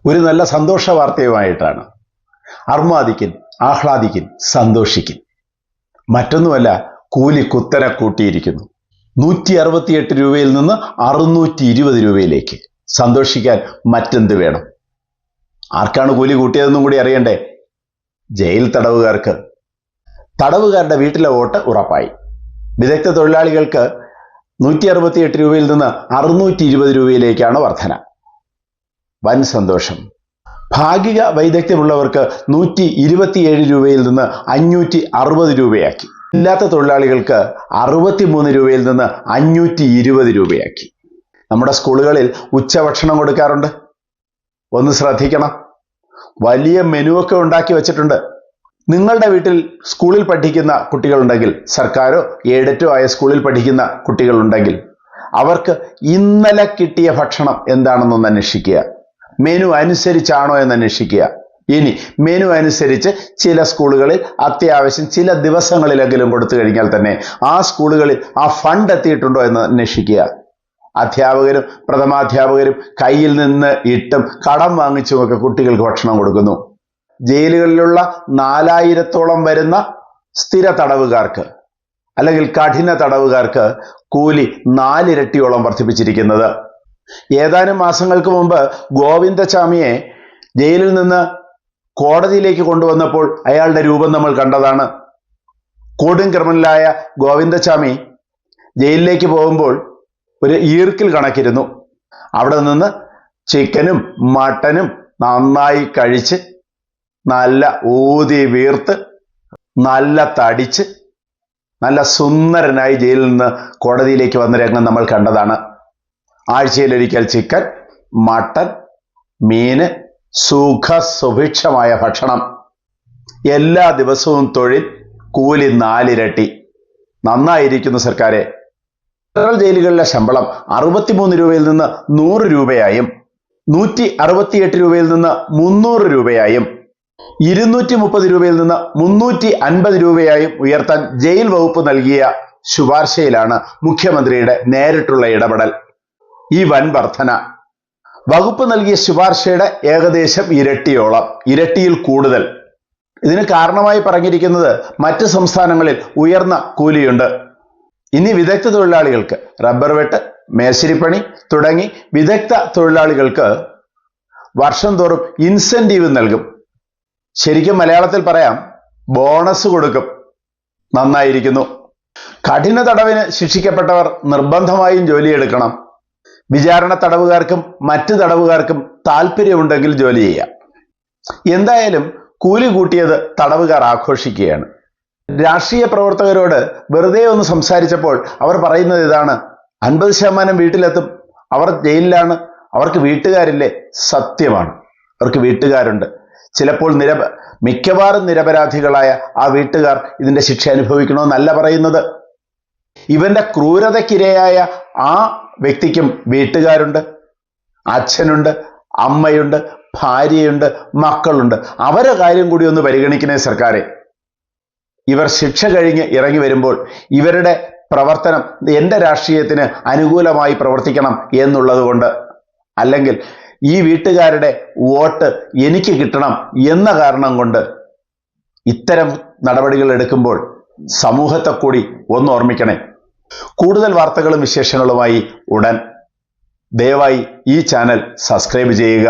ഒരു നല്ല സന്തോഷ വാർത്തയുമായിട്ടാണ്. അർമാദിക്കിൻ, ആഹ്ലാദിക്കിൻ, സന്തോഷിക്കിൻ. മറ്റൊന്നുമല്ല, കൂലി കുത്തനെ കൂട്ടിയിരിക്കുന്നു. 168 രൂപയിൽ നിന്ന് 620 രൂപയിലേക്ക്. സന്തോഷിക്കാൻ മറ്റെന്ത് വേണം? ആർക്കാണ് കൂലി കൂട്ടിയതെന്നും കൂടി അറിയണ്ടേ? ജയിൽ തടവുകാർക്ക്. തടവുകാരുടെ വീട്ടിലെ വോട്ട് ഉറപ്പായി. വിദഗ്ധ തൊഴിലാളികൾക്ക് 168 രൂപയിൽ നിന്ന് 620 രൂപയിലേക്കാണ് വർധന. വൻ സന്തോഷം. ഭാഗിക വൈദഗ്ധ്യമുള്ളവർക്ക് 127 രൂപയിൽ നിന്ന് 560 രൂപയാക്കി. ഇല്ലാത്ത തൊഴിലാളികൾക്ക് 63 രൂപയിൽ നിന്ന് 520 രൂപയാക്കി. നമ്മുടെ സ്കൂളുകളിൽ ഉച്ചഭക്ഷണം കൊടുക്കാറുണ്ട്. ഒന്ന് ശ്രദ്ധിക്കണം. വലിയ മെനുവൊക്കെ ഉണ്ടാക്കി വെച്ചിട്ടുണ്ട്. നിങ്ങളുടെ വീട്ടിൽ സ്കൂളിൽ പഠിക്കുന്ന കുട്ടികളുണ്ടെങ്കിൽ, സർക്കാരോ എയ്ഡറ്റോ ആയ സ്കൂളിൽ പഠിക്കുന്ന കുട്ടികളുണ്ടെങ്കിൽ, അവർക്ക് ഇന്നലെ കിട്ടിയ ഭക്ഷണം എന്താണെന്നൊന്ന് അന്വേഷിക്കുക. മെനു അനുസരിച്ചാണോ എന്ന് അന്വേഷിക്കുക. ഇനി മെനു അനുസരിച്ച് ചില സ്കൂളുകളിൽ അത്യാവശ്യം ചില ദിവസങ്ങളിലെങ്കിലും കൊടുത്തു കഴിഞ്ഞാൽ തന്നെ ആ സ്കൂളുകളിൽ ആ ഫണ്ട് എത്തിയിട്ടുണ്ടോ എന്ന് അന്വേഷിക്കുക. അധ്യാപകരും പ്രഥമാധ്യാപകരും കയ്യിൽ നിന്ന് ഇട്ടും കടം വാങ്ങിച്ചുമൊക്കെ കുട്ടികൾക്ക് ഭക്ഷണം കൊടുക്കുന്നു. ജയിലുകളിലുള്ള 4000-ഓളം വരുന്ന സ്ഥിര തടവുകാർക്ക് അല്ലെങ്കിൽ കഠിന തടവുകാർക്ക് കൂലി 4 ഇരട്ടിയോളം വർദ്ധിപ്പിച്ചിരിക്കുന്നത്. ഏതാനും മാസങ്ങൾക്ക് മുമ്പ് ഗോവിന്ദചാമിയെ ജയിലിൽ നിന്ന് കോടതിയിലേക്ക് കൊണ്ടുവന്നപ്പോൾ അയാളുടെ രൂപം നമ്മൾ കണ്ടതാണ്. കൊടും ക്രിമിനലായ ഗോവിന്ദചാമി ജയിലിലേക്ക് പോകുമ്പോൾ ഒരു ഈർക്കിൽ കണക്കിരുന്നു. അവിടെ നിന്ന് ചിക്കനും മട്ടനും നന്നായി കഴിച്ച്, നല്ല ഊതി വീർത്ത്, നല്ല തടിച്ച്, നല്ല സുന്ദരനായി ജയിലിൽ നിന്ന് കോടതിയിലേക്ക് വന്ന രംഗം നമ്മൾ കണ്ടതാണ്. ആഴ്ചയിലൊരിക്കൽ ചിക്കൻ, മട്ടൻ, മീന്, സുഭിക്ഷമായ ഭക്ഷണം, എല്ലാ ദിവസവും തൊഴിൽ, കൂലി 4 ഇരട്ടി. നന്നായിരിക്കുന്നു സർക്കാരെ. ഫെഡറൽ ജയിലുകളിലെ ശമ്പളം 63 രൂപയിൽ നിന്ന് 100 രൂപയായും 168 രൂപയിൽ നിന്ന് 300 രൂപയായും 230 രൂപയിൽ നിന്ന് 350 രൂപയായും ഉയർത്താൻ ജയിൽ വകുപ്പ് നൽകിയ ശുപാർശയിലാണ് മുഖ്യമന്ത്രിയുടെ നേരിട്ടുള്ള ഇടപെടൽ. ഈ വൻ വർധന വകുപ്പ് നൽകിയ ശുപാർശയുടെ ഏകദേശം ഇരട്ടിയോളം, ഇരട്ടിയിൽ കൂടുതൽ. ഇതിന് കാരണമായി പറഞ്ഞിരിക്കുന്നത് മറ്റ് സംസ്ഥാനങ്ങളിൽ ഉയർന്ന കൂലിയുണ്ട്. ഇനി വിദഗ്ധ തൊഴിലാളികൾക്ക്, റബ്ബർ വെട്ട്, മേശരിപ്പണി തുടങ്ങി വിദഗ്ധ തൊഴിലാളികൾക്ക് വർഷം തോറും ഇൻസെന്റീവ് നൽകും. ശരിക്കും മലയാളത്തിൽ പറയാം, ബോണസ് കൊടുക്കും. നന്നായിരിക്കുന്നു. കഠിന തടവിന് ശിക്ഷിക്കപ്പെട്ടവർ നിർബന്ധമായും ജോലിയെടുക്കണം. വിചാരണ തടവുകാർക്കും മറ്റ് തടവുകാർക്കും താല്പര്യമുണ്ടെങ്കിൽ ജോലി ചെയ്യാം. എന്തായാലും കൂലി കൂട്ടിയത് തടവുകാർ ആഘോഷിക്കുകയാണ്. രാഷ്ട്രീയ പ്രവർത്തകരോട് വെറുതെ ഒന്ന് സംസാരിച്ചപ്പോൾ അവർ പറയുന്നത് ഇതാണ്: 50% വീട്ടിലെത്തും, അവർ ജയിലിലാണ്, അവർക്ക് വീട്ടുകാരില്ലേ? സത്യമാണ്, അവർക്ക് വീട്ടുകാരുണ്ട്. ചിലപ്പോൾ മിക്കവാറും നിരപരാധികളായ ആ വീട്ടുകാർ ഇതിന്റെ ശിക്ഷ അനുഭവിക്കണമെന്നല്ല പറയുന്നത്. ഇവന്റെ ക്രൂരതയ്ക്കിരയായ ആ വ്യക്തിക്കും വീട്ടുകാരുണ്ട്, അച്ഛനുണ്ട്, അമ്മയുണ്ട്, ഭാര്യയുണ്ട്, മക്കളുണ്ട്. അവരെ കാര്യം കൂടി ഒന്ന് പരിഗണിക്കണേ സർക്കാരെ. ഇവർ ശിക്ഷ കഴിഞ്ഞ് ഇറങ്ങി വരുമ്പോൾ ഇവരുടെ പ്രവർത്തനം എൻ്റെ രാഷ്ട്രീയത്തിന് അനുകൂലമായി പ്രവർത്തിക്കണം എന്നുള്ളത് കൊണ്ട്, അല്ലെങ്കിൽ ഈ വീട്ടുകാരുടെ വോട്ട് എനിക്ക് കിട്ടണം എന്ന കാരണം കൊണ്ട് ഇത്തരം നടപടികൾ എടുക്കുമ്പോൾ സമൂഹത്തെ കൂടി ഒന്ന് ഓർമ്മിക്കണേ. കൂടുതൽ വാർത്തകളും വിശേഷങ്ങളുമായി ഉടൻ. ദയവായി ഈ ചാനൽ സബ്സ്ക്രൈബ് ചെയ്യുക.